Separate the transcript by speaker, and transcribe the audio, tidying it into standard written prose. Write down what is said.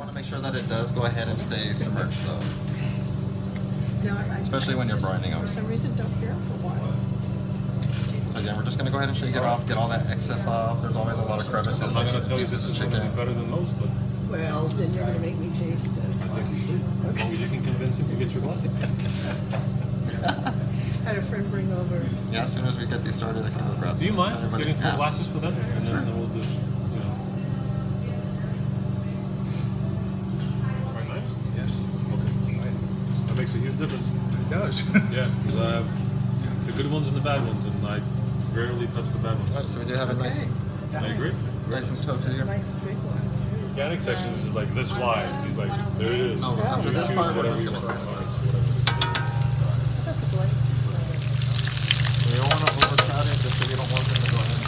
Speaker 1: want to make sure that it does go ahead and stay submerged though.
Speaker 2: No,
Speaker 1: Especially when you're brining them.
Speaker 2: For some reason, don't care for a while.
Speaker 1: So again, we're just going to go ahead and shake it off, get all that excess off. There's always a lot of crevices.
Speaker 3: I'm not going to tell you this
Speaker 1: pieces
Speaker 3: is
Speaker 1: of
Speaker 3: going to be
Speaker 1: chicken.
Speaker 3: better than most, but
Speaker 2: Well, then you're going to make me taste it.
Speaker 3: I think you should. As long as you can convince him to get your glass.
Speaker 2: Had a friend bring over.
Speaker 1: Yeah, as soon as we get these started, I can go grab
Speaker 3: Do you mind
Speaker 1: everybody.
Speaker 3: getting full glasses for them? And
Speaker 1: Sure.
Speaker 3: then we'll just, you know. Right, nice?
Speaker 4: Yes.
Speaker 3: Okay. That makes a huge difference.
Speaker 4: It does.
Speaker 3: Yeah, because I have the good ones and the bad ones, and I rarely touch the bad ones.
Speaker 1: Right, so we do have a nice,
Speaker 3: I agree.
Speaker 1: nice and toasty here.
Speaker 2: Nice big one, too.
Speaker 3: Organic sections is like this wide. He's like, there it is.
Speaker 1: No, after
Speaker 3: You
Speaker 1: this
Speaker 3: choose
Speaker 1: part, we're
Speaker 3: whatever
Speaker 1: just
Speaker 3: you
Speaker 1: gonna
Speaker 3: want.
Speaker 1: go ahead.
Speaker 2: I thought the glaze was
Speaker 1: We don't want to overcrowd it just so you don't want them to go ahead